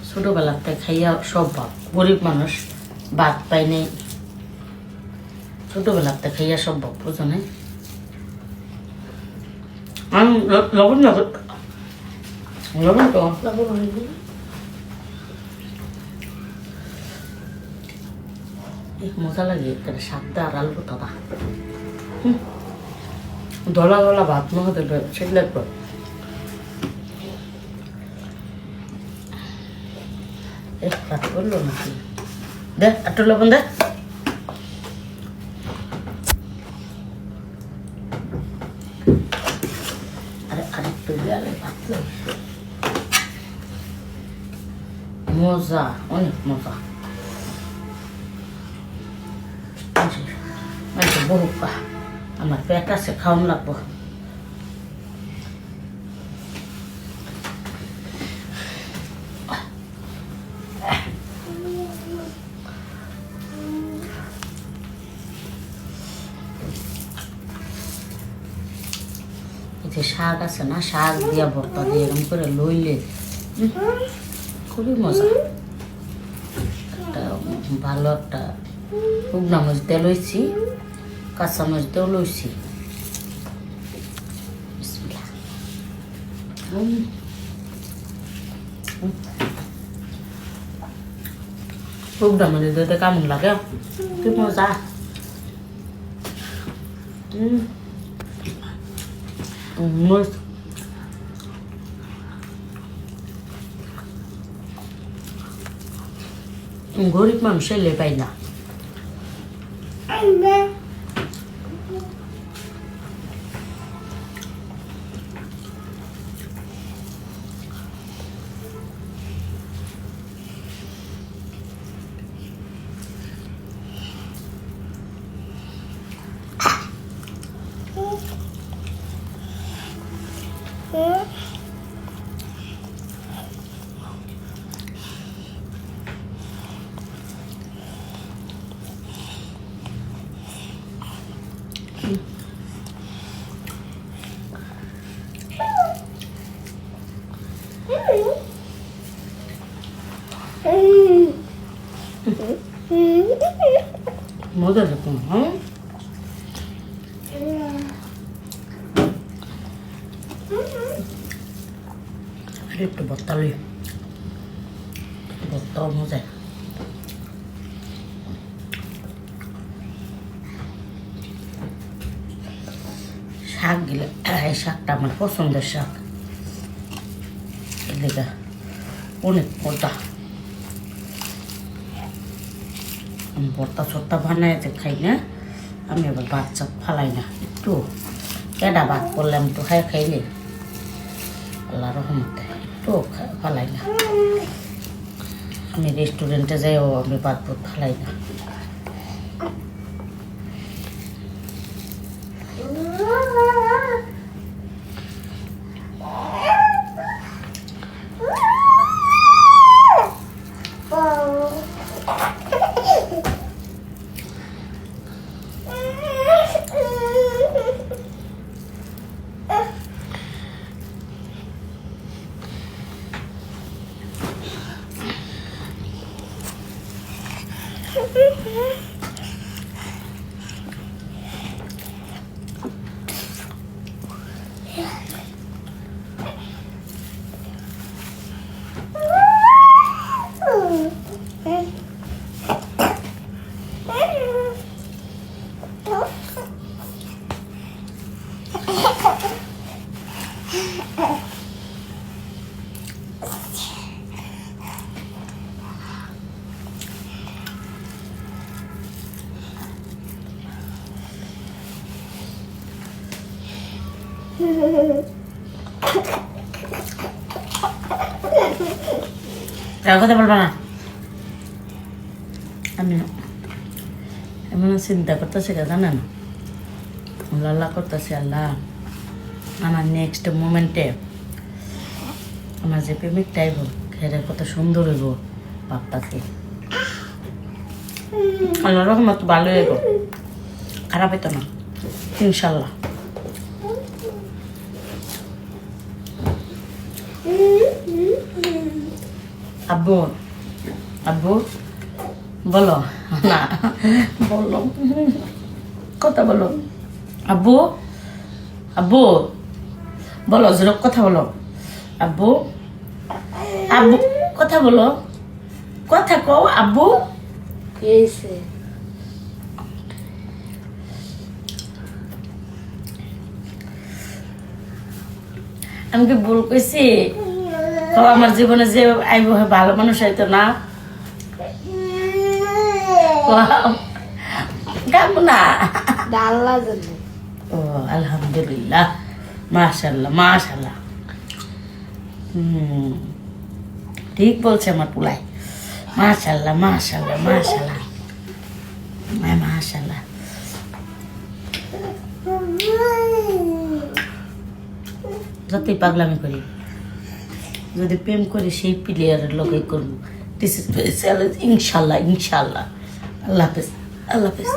ছোটবেলাতে খাইয়া সব ভাব, গরিব মানুষ ভাত পাই নাই, ছোটবেলাতে খাইয়া সব ভাব, বুঝো না? লবণ লবণ তো মজা লাগে, সাতটা আর আলু দাদা ধলা ধলা ভাত না হতে সেটা লাগবে। ভাত করলো নাকি? দে একটু লবণ দে। আরেকটু দেয়ালে ভাত মজা, অনেক মজা। বহু আমার পেট আছে, খাওয়ান লাগবো। যে শাক আছে না, শাক দিয়া ভর্তা দিয়ে এরকম করে লইলে খুবই মজা। একটা ভালো একটা শুকনা মরিচ দিয়ে লইছি, কাঁচা মরিচ দিয়েও লইছি। শুকনা মরিচ দিতে কেমন লাগে, কি মজা। মরিচ গরিব মানুষ এলে পাই না। মজা দেখুন। হ্যাঁ একটু ভর্তা লই, ভর্তাও মজা। শাক গেলে এই শাকটা আমার পছন্দের শাক, এদিকে অনেক মজা। ভর্তা ছর্তা বানায় খাই না আমি, আবার ভাত চাপ ফালাই না, একটু কেডা ভাত করলাম একটু খাইলে আল্লাহ রহমতে, একটু ফালাই না। আমি রেস্টুরেন্টে যাইও আমি ভাত ভাত ফালাই না। কথা বলবা না, আমি এমন চিন্তা করতেছি জানেন, আল্লাহ করতেছি আল্লাহ আমার নেক্সট মোমেন্টে আমার যে প্রেমিকটা আইব খেয়ে কত সুন্দর হইব ভাবতাছি। আল্লাহ রহমত ভালো হইব, খারাপ হইতো না ইনশাল্লাহ। আব্বু আব্বু বলো না বলো কথা বলো আব্বু আব্বু বলো জোর কথা বলো আব্বু আব্বু কথা বলো কথা কও আব্বু আমি কি ভুল কইছি আমার জীবনে যে আইব ভালো মানুষ হয়তো না কেমন না ও আলহামদুলিল্লাহ মাশাল্লাহ মাশাল্লাহ ঠিক বলছে আমার পুলাই মাশাল্লাহ মাশাল্লাহ মাশাল্লাহ মাশাল্লাহ যতই পাগলামি করি যদি প্রেম করি সেই প্লেয়ারের লোকে করবো দিস ইজ চ্যালেঞ্জ ইনশাল্লাহ ইনশাল্লাহ আল্লাহ হাফেজ আল্লাহ হাফেজ